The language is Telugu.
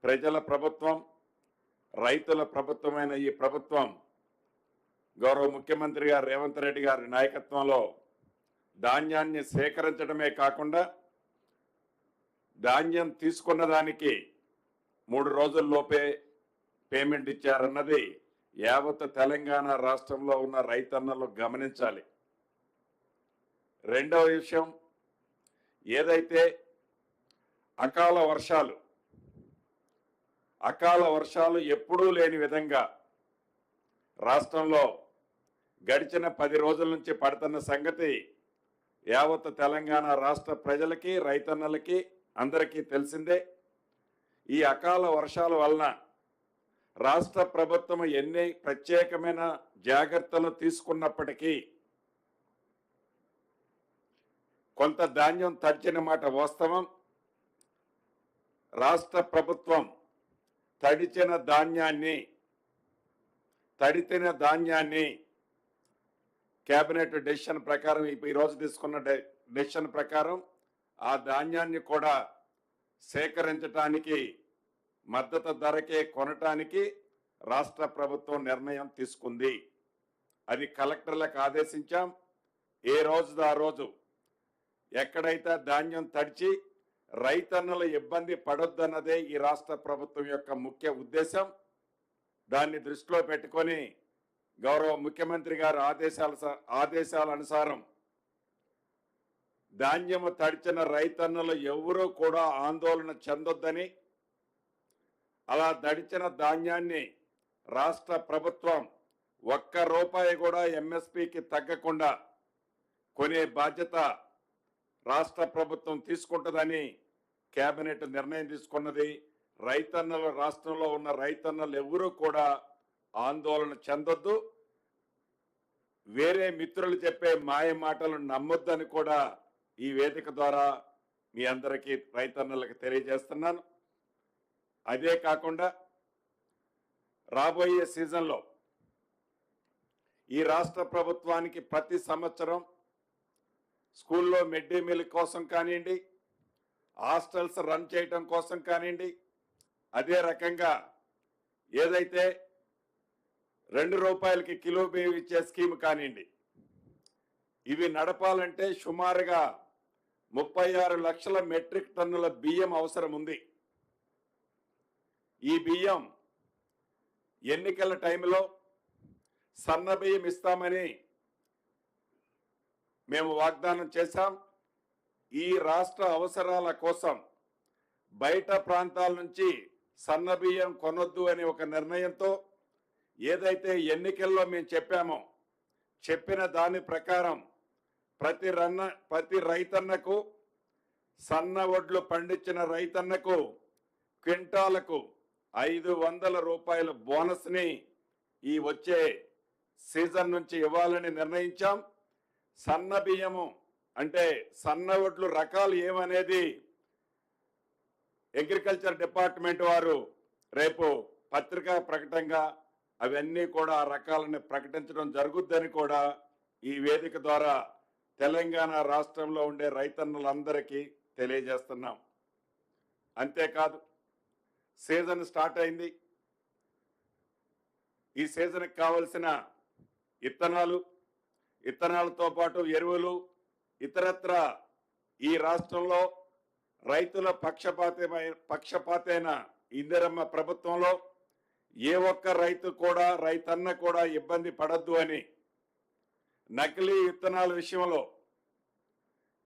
ప్రజల ప్రభుత్వం, రైతుల ప్రభుత్వమైన ఈ ప్రభుత్వం గౌరవ ముఖ్యమంత్రి గారు రేవంత్ రెడ్డి గారి నాయకత్వంలో ధాన్యాన్ని సేకరించడమే కాకుండా ధాన్యం తీసుకున్న దానికి 3 రోజుల్లోపే పేమెంట్ ఇచ్చారన్నది యావత్ తెలంగాణ రాష్ట్రంలో ఉన్న రైతన్నలు గమనించాలి. రెండవ విషయం, ఏదైతే అకాల వర్షాలు ఎప్పుడూ లేని విధంగా రాష్ట్రంలో గడిచిన 10 రోజుల నుంచి పడుతున్న సంగతి యావత్ తెలంగాణ రాష్ట్ర ప్రజలకి, రైతన్నలకి అందరికీ తెలిసిందే. ఈ అకాల వర్షాల వలన రాష్ట్ర ప్రభుత్వం ఎన్ని ప్రత్యేకమైన జాగ్రత్తలు తీసుకున్నప్పటికీ కొంత ధాన్యం తడిచిన మాట వాస్తవం. రాష్ట్ర ప్రభుత్వం తడిచిన ధాన్యాన్ని కేబినెట్ డెసిషన్ ప్రకారం ఈరోజు తీసుకున్న డెసిషన్ ప్రకారం ఆ ధాన్యాన్ని కూడా సేకరించడానికి, మద్దతు ధరకే కొనటానికి రాష్ట్ర ప్రభుత్వం నిర్ణయం తీసుకుంది. అది కలెక్టర్లకు ఆదేశించాం. ఏ రోజుది ఆ రోజు ఎక్కడైతే ధాన్యం తడిచి రైతన్నలు ఇబ్బంది పడొద్దన్నదే ఈ రాష్ట్ర ప్రభుత్వం యొక్క ముఖ్య ఉద్దేశం. దాన్ని దృష్టిలో పెట్టుకొని గౌరవ ముఖ్యమంత్రి గారి ఆదేశాల అనుసారం ధాన్యము తడిచిన రైతన్నలు ఎవరూ కూడా ఆందోళన చెందొద్దని, అలా తడిచిన ధాన్యాన్ని రాష్ట్ర ప్రభుత్వం ₹1 కూడా ఎంఎస్పీకి తగ్గకుండా కొనే బాధ్యత రాష్ట్ర ప్రభుత్వం తీసుకుంటుందని కేబినెట్ నిర్ణయం తీసుకున్నది. రైతన్నలు, రాష్ట్రంలో ఉన్న రైతన్నలు ఎవరూ కూడా ఆందోళన చెందొద్దు, వేరే మిత్రులు చెప్పే మాయ మాటలు నమ్మొద్దని కూడా ఈ వేదిక ద్వారా మీ అందరికీ, రైతన్నలకు తెలియజేస్తున్నాను. అదే కాకుండా రాబోయే సీజన్లో ఈ రాష్ట్ర ప్రభుత్వానికి ప్రతి సంవత్సరం స్కూల్లో మిడ్ డే మీల్ కోసం కానివ్వండి, హాస్టల్స్ రన్ చేయటం కోసం కానివ్వండి, అదే రకంగా ఏదైతే ₹2 కిలో బియ్యం ఇచ్చే స్కీమ్ కానివ్వండి, ఇవి నడపాలంటే సుమారుగా 36 లక్షల మెట్రిక్ టన్నుల బియ్యం అవసరం ఉంది. ఈ బియ్యం ఎన్నికల టైంలో సన్న బియ్యం ఇస్తామని మేము వాగ్దానం చేశాం. ఈ రాష్ట్ర అవసరాల కోసం బయట ప్రాంతాల నుంచి సన్న బియ్యం కొనొద్దు అనే ఒక నిర్ణయంతో ఏదైతే ఎన్నికల్లో మేము చెప్పామో, చెప్పిన దాని ప్రకారం ప్రతి రైతన్నకు, సన్న వడ్లు పండించిన రైతన్నకు క్వింటాలకు ₹500 బోనస్ని ఈ వచ్చే సీజన్ నుంచి ఇవ్వాలని నిర్ణయించాం. సన్న బియ్యము అంటే సన్న వడ్లు రకాలు ఏమనేది అగ్రికల్చర్ డిపార్ట్మెంట్ వారు రేపు పత్రికా ప్రకటనగా అవన్నీ కూడా ఆ రకాలను ప్రకటించడం జరుగుద్దని కూడా ఈ వేదిక ద్వారా తెలంగాణ రాష్ట్రంలో ఉండే రైతన్నులందరికీ తెలియజేస్తున్నాం. అంతేకాదు, సీజన్ స్టార్ట్ అయింది. ఈ సీజన్కి కావలసిన ఇత్తనాలతో పాటు ఎరువులు, ఇతరత్ర ఈ రాష్ట్రంలో రైతుల పక్షపాతైన ఇందిరమ్మ ప్రభుత్వంలో ఏ ఒక్క రైతన్న కూడా ఇబ్బంది పడద్దు అని నకిలీ విత్తనాల విషయంలో